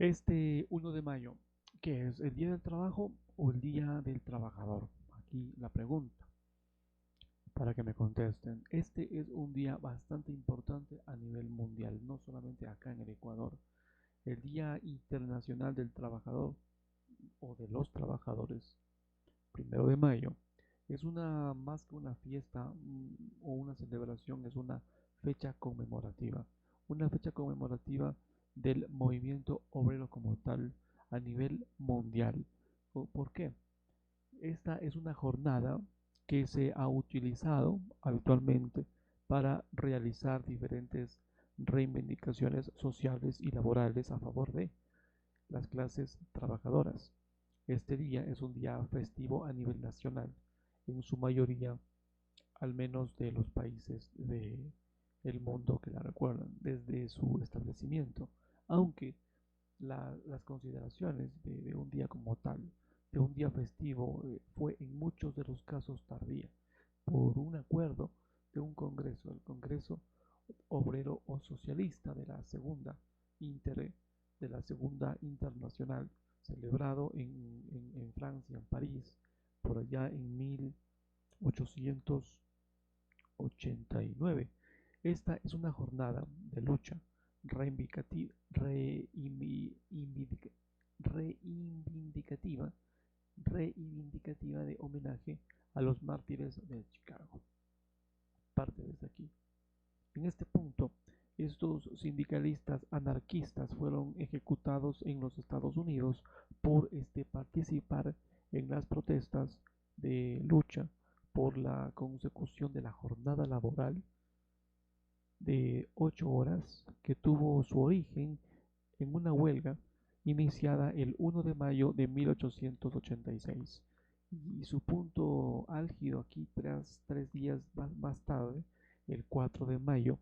Este 1 de mayo, ¿qué es? ¿El Día del Trabajo o el Día del Trabajador? Aquí la pregunta, para que me contesten. Este es un día bastante importante a nivel mundial, no solamente acá en el Ecuador. El Día Internacional del Trabajador o de los Trabajadores, 1 de mayo, es una más que una fiesta o una celebración, es una fecha conmemorativa. Una fecha conmemorativa del movimiento obrero como tal a nivel mundial. ¿Por qué? Esta es una jornada que se ha utilizado habitualmente para realizar diferentes reivindicaciones sociales y laborales a favor de las clases trabajadoras. Este día es un día festivo a nivel nacional, en su mayoría, al menos de los países del mundo que la recuerdan desde su establecimiento, aunque las consideraciones de un día como tal, de un día festivo, fue en muchos de los casos tardía, por un acuerdo de un congreso, el Congreso Obrero o Socialista Inter, de la Segunda Internacional, celebrado en Francia, en París, por allá en 1889. Esta es una jornada de lucha reivindicativa, reivindicativa, reivindicativa de homenaje a los mártires de Chicago. Parte desde aquí. En este punto, estos sindicalistas anarquistas fueron ejecutados en los Estados Unidos por participar en las protestas de lucha por la consecución de la jornada laboral de 8 horas que tuvo su origen en una huelga iniciada el 1 de mayo de 1886 y su punto álgido aquí tras 3 días más tarde, el 4 de mayo,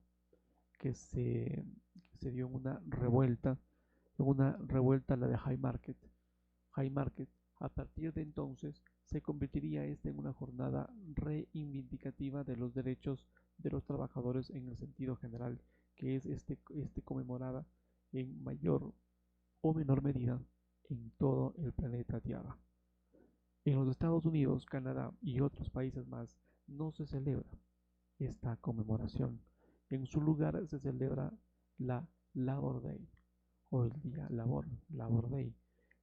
que se dio en una revuelta la de High Market. A partir de entonces se convertiría esta en una jornada reivindicativa de los derechos de los trabajadores en el sentido general, que es conmemorada en mayor o menor medida en todo el planeta Tierra. En los Estados Unidos, Canadá y otros países más no se celebra esta conmemoración. En su lugar se celebra la Labor Day o el Día Labor Day,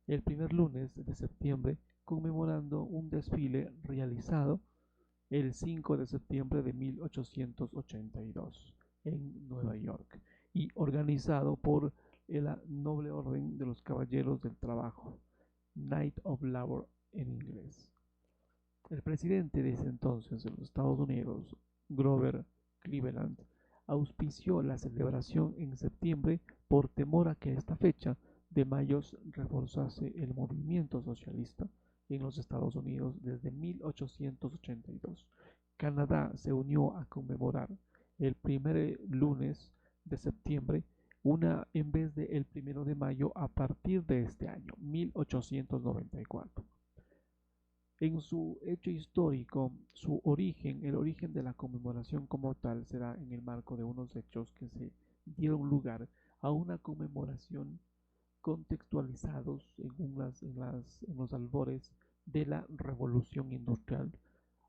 el primer lunes de septiembre, conmemorando un desfile realizado el 5 de septiembre de 1882 en Nueva York y organizado por la Noble Orden de los Caballeros del Trabajo, Knight of Labor en inglés. El presidente de ese entonces de los Estados Unidos, Grover Cleveland, auspició la celebración en septiembre por temor a que esta fecha de mayo reforzase el movimiento socialista en los Estados Unidos desde 1882. Canadá se unió a conmemorar el primer lunes de septiembre en vez de el 1 de mayo a partir de este año, 1894. En su hecho histórico, su origen, el origen de la conmemoración como tal, será en el marco de unos hechos que se dieron lugar a una conmemoración contextualizados en los albores de la Revolución Industrial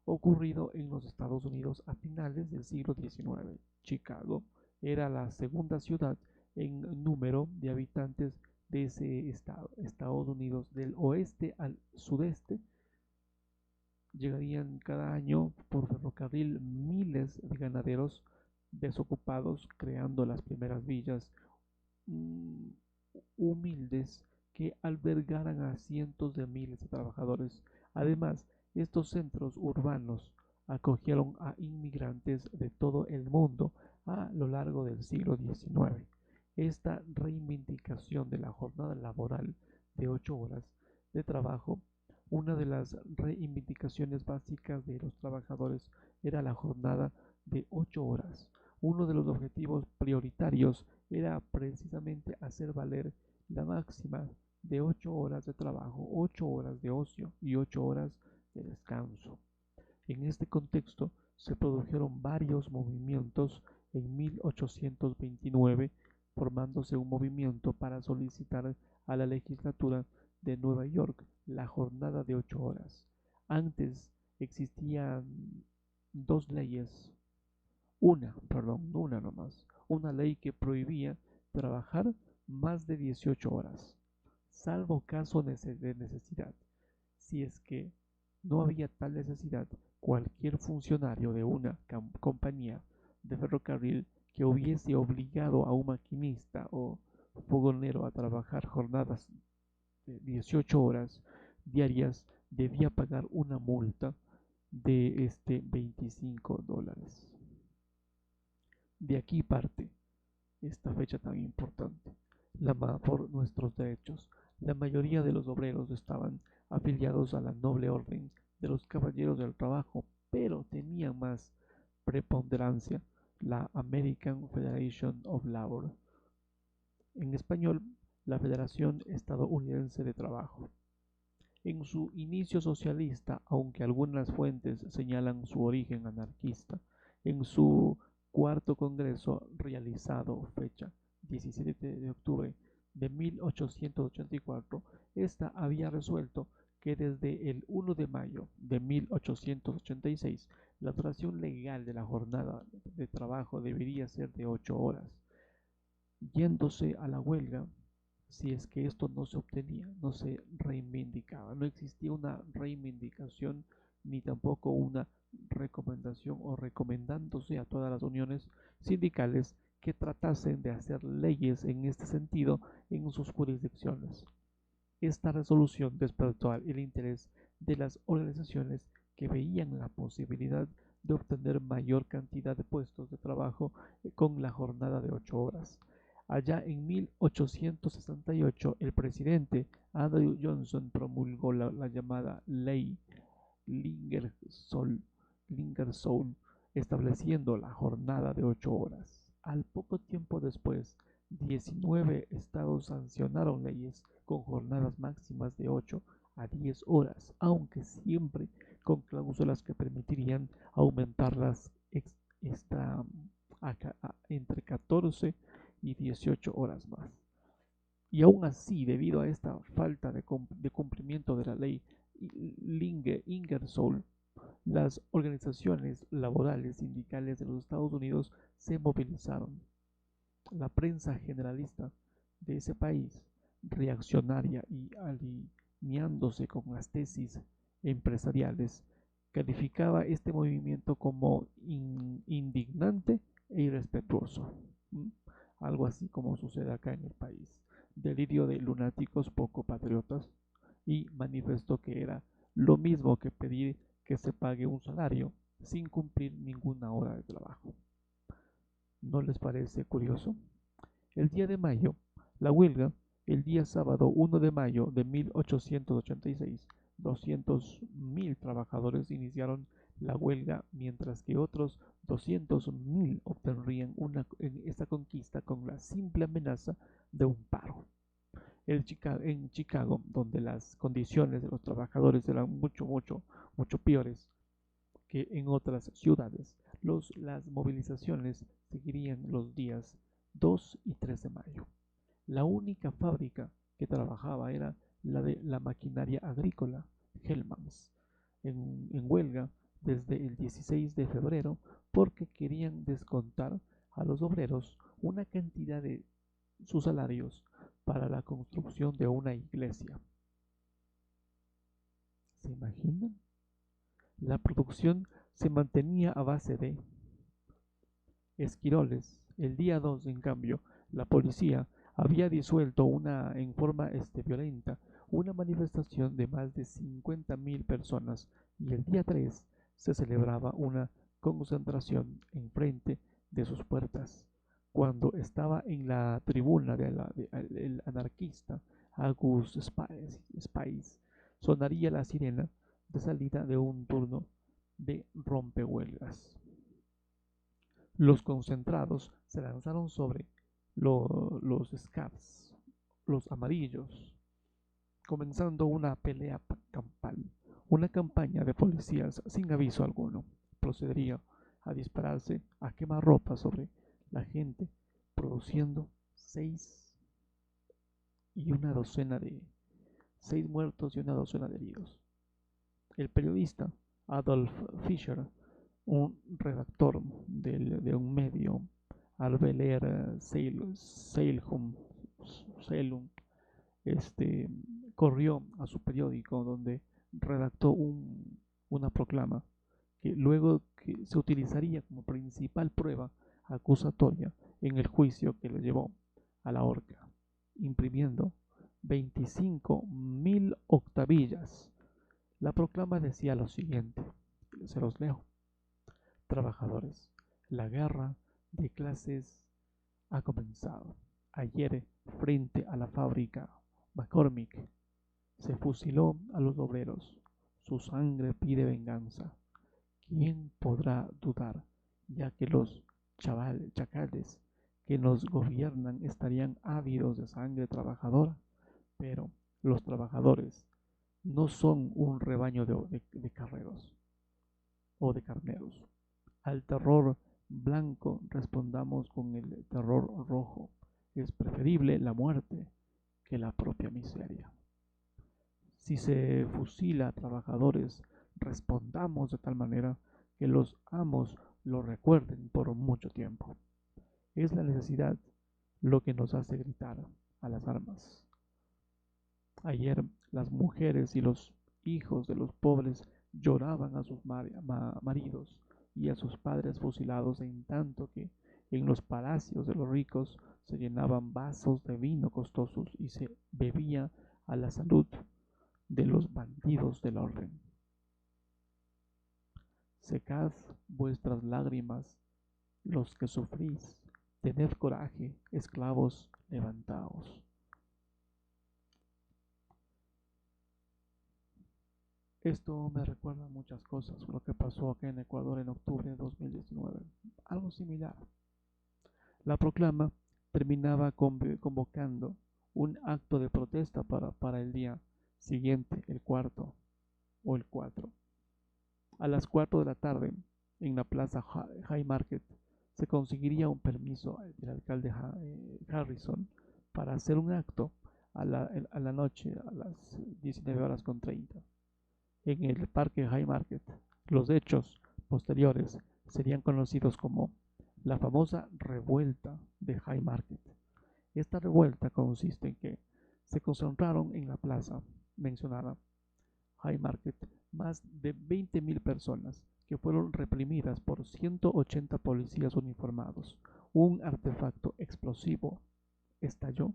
ocurrido en los Estados Unidos a finales del siglo XIX. Chicago era la segunda ciudad en número de habitantes de ese estado. Estados Unidos del oeste al sudeste llegarían cada año por ferrocarril miles de ganaderos desocupados, creando las primeras villas mm, humildes que albergaran a cientos de miles de trabajadores. Además, estos centros urbanos acogieron a inmigrantes de todo el mundo a lo largo del siglo XIX. Esta reivindicación de la jornada laboral de 8 horas de trabajo, una de las reivindicaciones básicas de los trabajadores era la jornada de 8 horas. Uno de los objetivos prioritarios era precisamente hacer valer la máxima de 8 horas de trabajo, 8 horas de ocio y 8 horas de descanso. En este contexto se produjeron varios movimientos en 1829 formándose un movimiento para solicitar a la legislatura de Nueva York la jornada de 8 horas. Antes existían dos leyes, una nomás, una ley que prohibía trabajar más de 18 horas, salvo caso de necesidad. Si es que no había tal necesidad, cualquier funcionario de una compañía de ferrocarril que hubiese obligado a un maquinista o fogonero a trabajar jornadas de 18 horas diarias debía pagar una multa de $25. De aquí parte esta fecha tan importante, por nuestros derechos. La mayoría de los obreros estaban afiliados a la noble orden de los caballeros del trabajo, pero tenían más preponderancia la American Federation of Labor, en español, la Federación Estadounidense de Trabajo. En su inicio socialista, aunque algunas fuentes señalan su origen anarquista, en su cuarto congreso realizado fecha 17 de octubre de 1884, esta había resuelto que desde el 1 de mayo de 1886 la duración legal de la jornada de trabajo debería ser de 8 horas, yéndose a la huelga si es que esto no se obtenía, no se reivindicaba, no existía una reivindicación ni tampoco una recomendación o recomendándose a todas las uniones sindicales que tratasen de hacer leyes en este sentido en sus jurisdicciones. Esta resolución despertó el interés de las organizaciones que veían la posibilidad de obtener mayor cantidad de puestos de trabajo con la jornada de 8 horas. Allá en 1868, el presidente Andrew Johnson promulgó la llamada Ley Lingersoll, estableciendo la jornada de 8 horas. Al poco tiempo después, 19 estados sancionaron leyes con jornadas máximas de 8 a 10 horas, aunque siempre con cláusulas que permitirían aumentarlas entre 14 y 18 horas más. Y aún así, debido a esta falta de cumplimiento de la ley Ingersoll, las organizaciones laborales sindicales de los Estados Unidos se movilizaron. La prensa generalista de ese país, reaccionaria y alineándose con las tesis empresariales, calificaba este movimiento como indignante e irrespetuoso. Algo así como sucede acá en el país. Delirio de lunáticos poco patriotas, y manifestó que era lo mismo que pedir que se pague un salario sin cumplir ninguna hora de trabajo. ¿No les parece curioso? El día de mayo, la huelga, el día sábado 1 de mayo de 1886, 200.000 trabajadores iniciaron la huelga, mientras que otros 200.000 obtendrían esta conquista con la simple amenaza de un paro. En Chicago, donde las condiciones de los trabajadores eran mucho peores que en otras ciudades, las movilizaciones seguirían los días 2 y 3 de mayo. La única fábrica que trabajaba era la de la maquinaria agrícola, Hellmann's, en huelga desde el 16 de febrero porque querían descontar a los obreros una cantidad de sus salarios para la construcción de una iglesia. ¿Se imaginan? La producción se mantenía a base de esquiroles. El día 2, en cambio, la policía había disuelto en forma violenta una manifestación de más de 50.000 personas, y el día 3 se celebraba una concentración en frente de sus puertas. Cuando estaba en la tribuna el anarquista August Spies, sonaría la sirena de salida de un turno de rompehuelgas. Los concentrados se lanzaron sobre los scabs, los amarillos, comenzando una pelea campal. Una campaña de policías sin aviso alguno procedería a dispararse a quemarropa sobre la gente, produciendo seis y una docena de 6 muertos y una docena de heridos. El periodista Adolf Fischer, un redactor de un medio, Arbeler Zeitung, corrió a su periódico donde redactó una proclama que luego que se utilizaría como principal prueba acusatoria en el juicio que le llevó a la horca, imprimiendo 25.000 octavillas. La proclama decía lo siguiente, se los leo: trabajadores, la guerra de clases ha comenzado. Ayer, frente a la fábrica McCormick, se fusiló a los obreros. Su sangre pide venganza. ¿Quién podrá dudar, ya que los chacales que nos gobiernan estarían ávidos de sangre trabajadora? Pero los trabajadores no son un rebaño de carreros o de carneros. Al terror blanco respondamos con el terror rojo. Es preferible la muerte que la propia miseria. Si se fusila a trabajadores, respondamos de tal manera que los amos lo recuerden por mucho tiempo. Es la necesidad lo que nos hace gritar a las armas. Ayer las mujeres y los hijos de los pobres lloraban a sus maridos y a sus padres fusilados, en tanto que en los palacios de los ricos se llenaban vasos de vino costosos y se bebía a la salud de los bandidos del orden. Secad vuestras lágrimas, los que sufrís, tened coraje, esclavos, levantaos. Esto me recuerda muchas cosas, lo que pasó acá en Ecuador en octubre de 2019. Algo similar. La proclama terminaba convocando un acto de protesta para el día siguiente, el cuarto o el 4. A las 4 de la tarde, en la plaza High Market, se conseguiría un permiso del alcalde Harrison para hacer un acto a la noche, a las 19:30. En el parque High Market. Los hechos posteriores serían conocidos como la famosa revuelta de High Market. Esta revuelta consiste en que se concentraron en la plaza mencionada High Market más de 20.000 personas que fueron reprimidas por 180 policías uniformados. Un artefacto explosivo estalló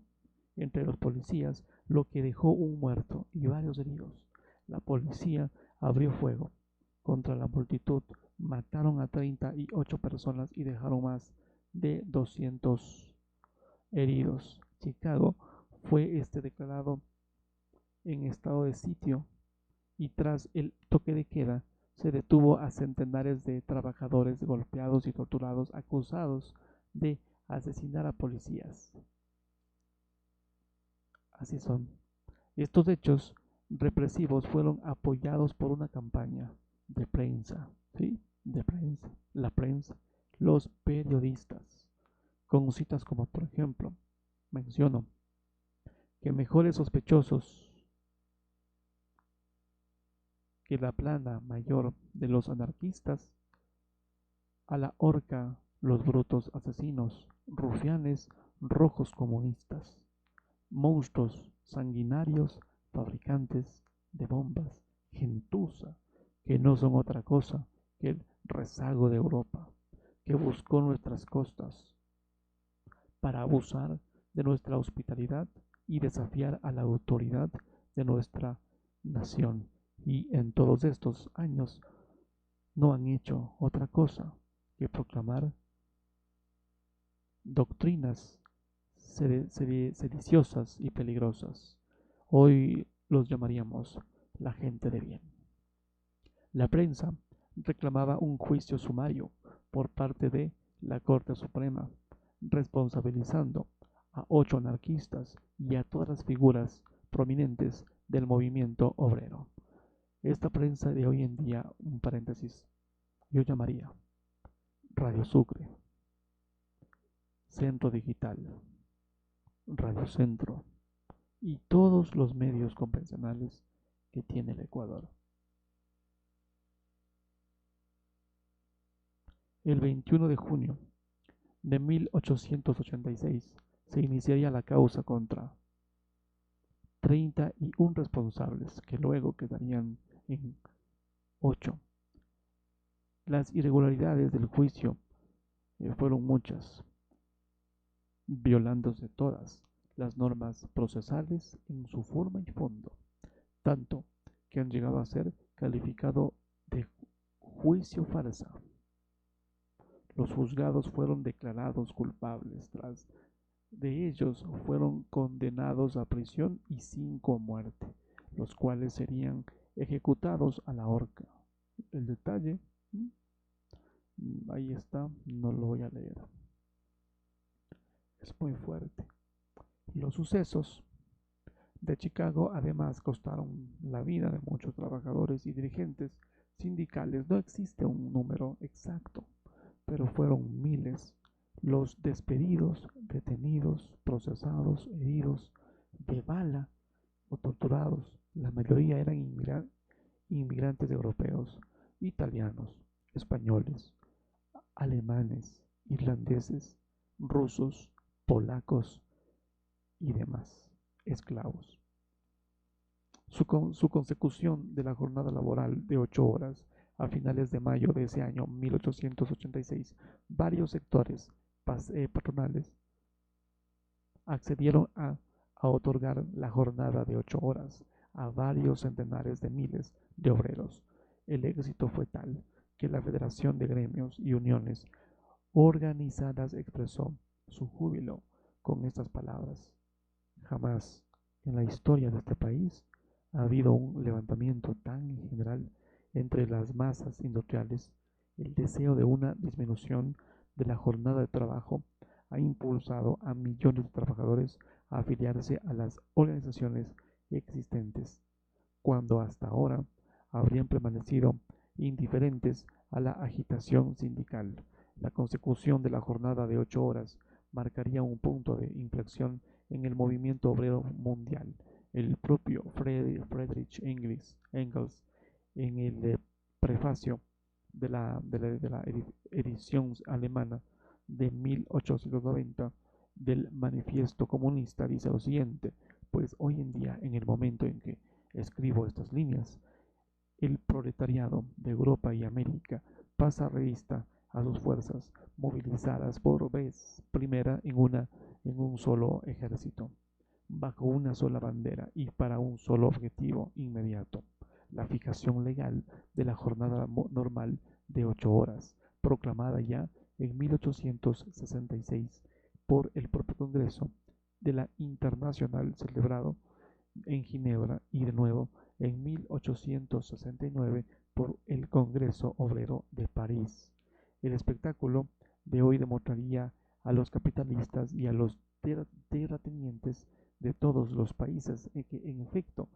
entre los policías, lo que dejó un muerto y varios heridos. La policía abrió fuego contra la multitud, mataron a 38 personas y dejaron más de 200 heridos. Chicago fue declarado en estado de sitio y tras el toque de queda se detuvo a centenares de trabajadores golpeados y torturados acusados de asesinar a policías. Así son. Estos hechos represivos fueron apoyados por una campaña de prensa, ¿sí? De prensa, la prensa, los periodistas, con citas como, por ejemplo, menciono que mejores sospechosos que la plana mayor de los anarquistas, a la horca los brutos asesinos, rufianes rojos comunistas, monstruos sanguinarios, fabricantes de bombas, gentuza, que no son otra cosa que el rezago de Europa, que buscó nuestras costas para abusar de nuestra hospitalidad y desafiar a la autoridad de nuestra nación. Y en todos estos años no han hecho otra cosa que proclamar doctrinas sediciosas y peligrosas. Hoy los llamaríamos la gente de bien. La prensa reclamaba un juicio sumario por parte de la Corte Suprema, responsabilizando a 8 anarquistas y a todas las figuras prominentes del movimiento obrero. Esta prensa de hoy en día, un paréntesis, yo llamaría Radio Sucre, Centro Digital, Radio Centro y todos los medios convencionales que tiene el Ecuador. El 21 de junio de 1886 se iniciaría la causa contra 31 responsables, que luego quedarían en 8. Las irregularidades del juicio fueron muchas, violándose todas las normas procesales en su forma y fondo, tanto que han llegado a ser calificado de juicio farsa. Los juzgados fueron declarados culpables, tras de ellos fueron condenados a prisión y 5 a muerte, los cuales serían ejecutados a la horca. El detalle, ahí está, no lo voy a leer. Es muy fuerte. Los sucesos de Chicago además costaron la vida de muchos trabajadores y dirigentes sindicales. No existe un número exacto, pero fueron miles los despedidos, detenidos, procesados, heridos de bala o torturados. La mayoría eran inmigrantes europeos, italianos, españoles, alemanes, irlandeses, rusos, polacos y demás esclavos. Su consecución de la jornada laboral de 8 horas a finales de mayo de ese año 1886, varios sectores patronales accedieron a otorgar la jornada de 8 horas a varios centenares de miles de obreros. El éxito fue tal que la Federación de Gremios y Uniones Organizadas expresó su júbilo con estas palabras: jamás en la historia de este país ha habido un levantamiento tan general entre las masas industriales. El deseo de una disminución de la jornada de trabajo ha impulsado a millones de trabajadores a afiliarse a las organizaciones existentes, cuando hasta ahora habrían permanecido indiferentes a la agitación sindical. La consecución de la jornada de 8 horas marcaría un punto de inflexión en el movimiento obrero mundial. El propio Friedrich Engels, en el prefacio de la edición alemana de 1890 del Manifiesto Comunista, dice lo siguiente: pues hoy en día, en el momento en que escribo estas líneas, el proletariado de Europa y América pasa revista a sus fuerzas movilizadas por vez primera en un solo ejército, bajo una sola bandera y para un solo objetivo inmediato: la fijación legal de la jornada normal de 8 horas, proclamada ya en 1866 por el propio Congreso de la Internacional, celebrado en Ginebra, y de nuevo en 1869 por el Congreso Obrero de París. El espectáculo de hoy demostraría a los capitalistas y a los terratenientes de todos los países que, en efecto,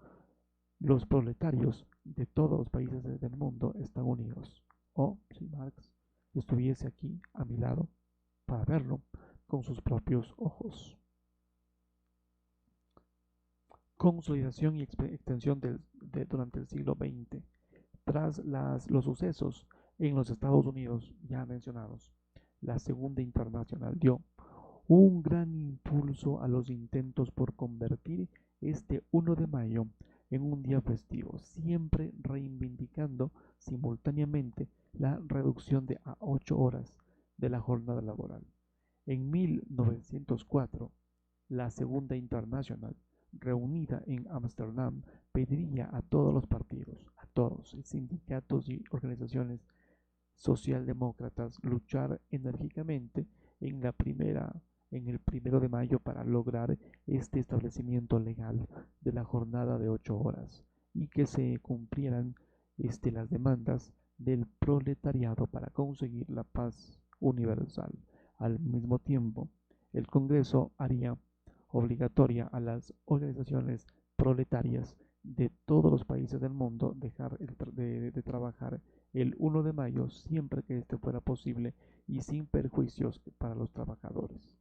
los proletarios de todos los países del mundo están unidos. O si Marx estuviese aquí a mi lado para verlo con sus propios ojos. Consolidación y extensión durante el siglo XX. Tras los sucesos en los Estados Unidos ya mencionados, la Segunda Internacional dio un gran impulso a los intentos por convertir este 1 de mayo en un día festivo, siempre reivindicando simultáneamente la reducción a 8 horas de la jornada laboral. En 1904, la Segunda Internacional, reunida en Ámsterdam, pediría a todos los partidos, a todos, sindicatos y organizaciones socialdemócratas, luchar enérgicamente en el 1 de mayo para lograr este establecimiento legal de la jornada de 8 horas y que se cumplieran las demandas del proletariado para conseguir la paz universal. Al mismo tiempo, el Congreso haría obligatoria a las organizaciones proletarias de todos los países del mundo dejar de trabajar el 1 de mayo siempre que este fuera posible y sin perjuicios para los trabajadores.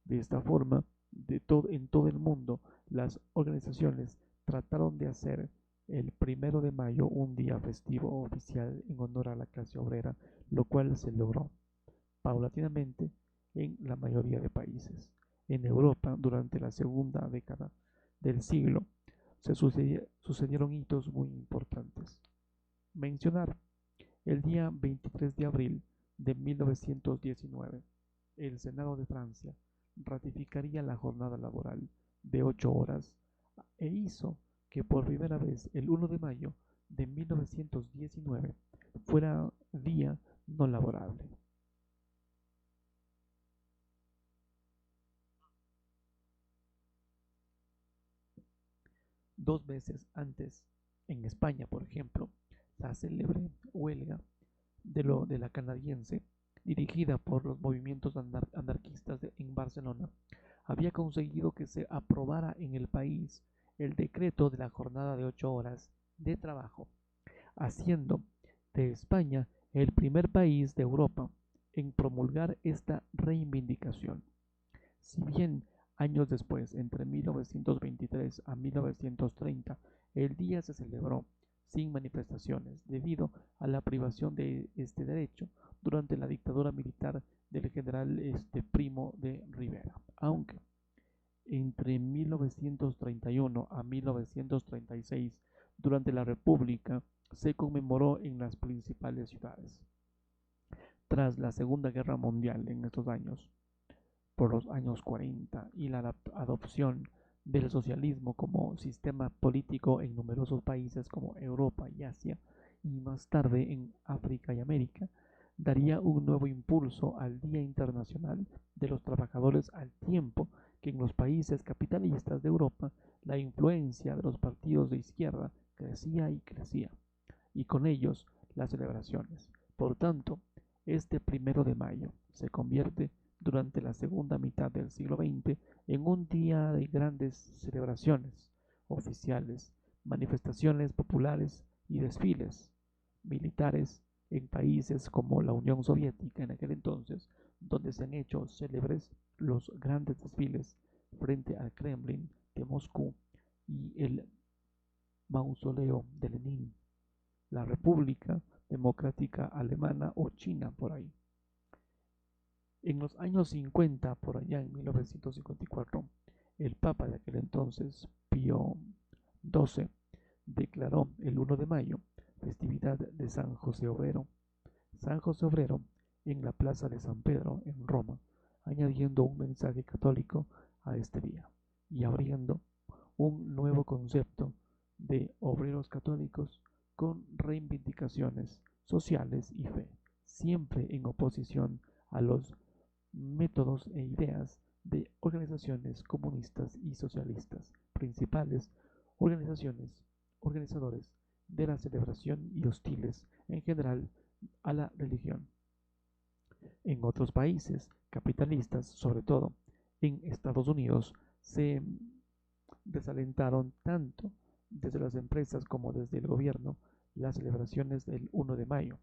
De esta forma, en todo el mundo, las organizaciones trataron de hacer el 1 de mayo un día festivo oficial en honor a la clase obrera, lo cual se logró paulatinamente en la mayoría de países. En Europa, durante la segunda década del siglo, se sucedieron hitos muy importantes. Mencionar el día 23 de abril de 1919, el Senado de Francia ratificaría la jornada laboral de 8 horas e hizo que por primera vez el 1 de mayo de 1919 fuera día no laborable. 2 meses antes, en España, por ejemplo, la célebre huelga de la canadiense, dirigida por los movimientos anarquistas en Barcelona, había conseguido que se aprobara en el país el decreto de la jornada de 8 horas de trabajo, haciendo de España el primer país de Europa en promulgar esta reivindicación. Si bien años después, entre 1923 a 1930, el día se celebró sin manifestaciones debido a la privación de este derecho durante la dictadura militar del general Primo de Rivera, aunque entre 1931 a 1936, durante la República, se conmemoró en las principales ciudades. Tras la Segunda Guerra Mundial en estos años, por los años 40 y la adopción del socialismo como sistema político en numerosos países como Europa y Asia, y más tarde en África y América, daría un nuevo impulso al Día Internacional de los Trabajadores, al tiempo que en los países capitalistas de Europa la influencia de los partidos de izquierda crecía y crecía, y con ellos las celebraciones. Por tanto, este 1 de mayo se convierte durante la segunda mitad del siglo XX en un día de grandes celebraciones oficiales, manifestaciones populares y desfiles militares en países como la Unión Soviética en aquel entonces, donde se han hecho célebres los grandes desfiles frente al Kremlin de Moscú y el mausoleo de Lenin, la República Democrática Alemana o China por ahí. En los años 50, por allá en 1954, el Papa de aquel entonces, Pío XII, declaró el 1 de mayo festividad de San José Obrero. San José Obrero en la Plaza de San Pedro, en Roma, añadiendo un mensaje católico a este día y abriendo un nuevo concepto de obreros católicos con reivindicaciones sociales y fe, siempre en oposición a los métodos e ideas de organizaciones comunistas y socialistas, principales organizadores de la celebración y hostiles en general a la religión. En otros países capitalistas, sobre todo en Estados Unidos, se desalentaron tanto desde las empresas como desde el gobierno las celebraciones del 1 de mayo,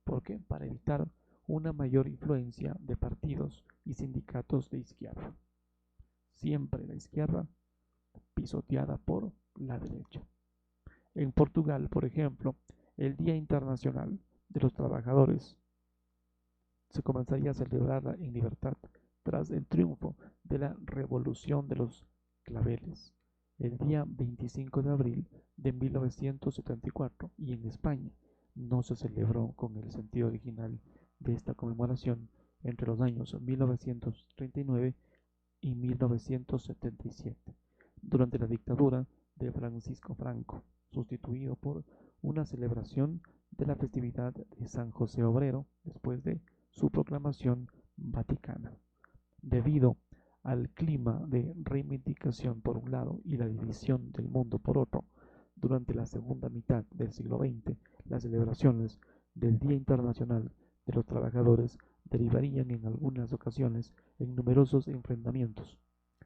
porque para evitar una mayor influencia de partidos y sindicatos de izquierda. Siempre la izquierda pisoteada por la derecha. En Portugal, por ejemplo, el Día Internacional de los Trabajadores se comenzaría a celebrar en libertad tras el triunfo de la Revolución de los Claveles, el día 25 de abril de 1974, y en España no se celebró con el sentido original de esta conmemoración entre los años 1939 y 1977, durante la dictadura de Francisco Franco, sustituido por una celebración de la festividad de San José Obrero después de su proclamación vaticana. Debido al clima de reivindicación por un lado y la división del mundo por otro, durante la segunda mitad del siglo XX, las celebraciones del Día Internacional de los Trabajadores derivarían en algunas ocasiones en numerosos enfrentamientos,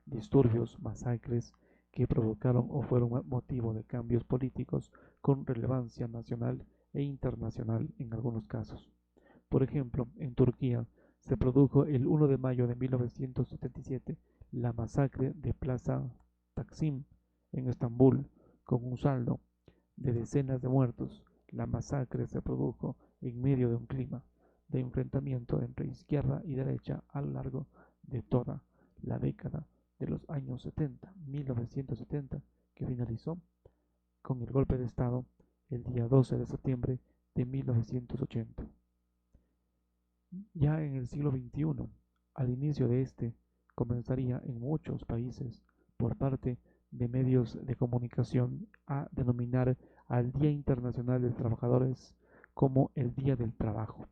disturbios, masacres que provocaron o fueron motivo de cambios políticos con relevancia nacional e internacional en algunos casos. Por ejemplo, en Turquía se produjo el 1 de mayo de 1977 la masacre de Plaza Taksim en Estambul, con un saldo de decenas de muertos. La masacre se produjo en medio de un clima de enfrentamiento entre izquierda y derecha a lo largo de toda la década de los años 70, 1970, que finalizó con el golpe de Estado el día 12 de septiembre de 1980. Ya en el siglo XXI, al inicio de este, comenzaría en muchos países por parte de medios de comunicación a denominar al Día Internacional de Trabajadores como el Día del Trabajo,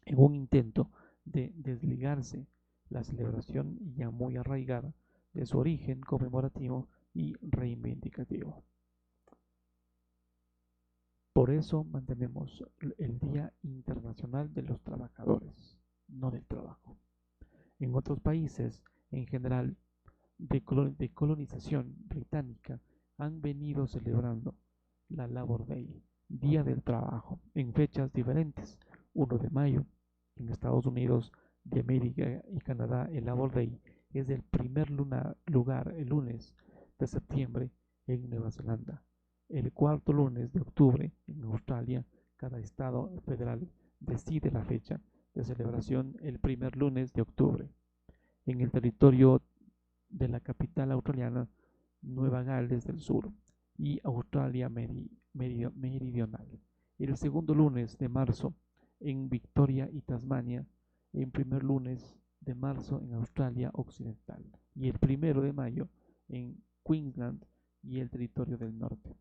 en un intento de desligarse la celebración ya muy arraigada de su origen conmemorativo y reivindicativo. Por eso mantenemos el Día Internacional de los Trabajadores, no del trabajo. En otros países, en general, de colonización británica, han venido celebrando la Labor Day, Día del Trabajo, en fechas diferentes. 1 de mayo, en Estados Unidos de América y Canadá, el Labor Day es el primer lugar, el lunes de septiembre en Nueva Zelanda. El cuarto lunes de octubre en Australia, cada estado federal decide la fecha de celebración el primer lunes de octubre. En el territorio de la capital australiana, Nueva Gales del Sur y Australia Meridional. El segundo lunes de marzo en Victoria y Tasmania, el primer lunes de marzo en Australia Occidental y el 1 de mayo en Queensland y el Territorio del Norte.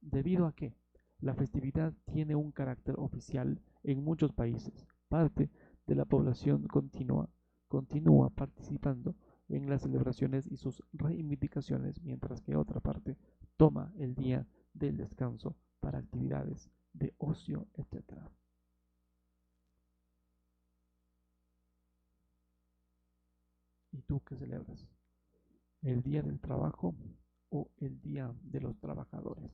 Debido a que la festividad tiene un carácter oficial en muchos países, parte de la población continúa participando en las celebraciones y sus reivindicaciones, mientras que otra parte toma el día del descanso para actividades de ocio, etc. ¿Y tú qué celebras? ¿El día del trabajo o el día de los trabajadores?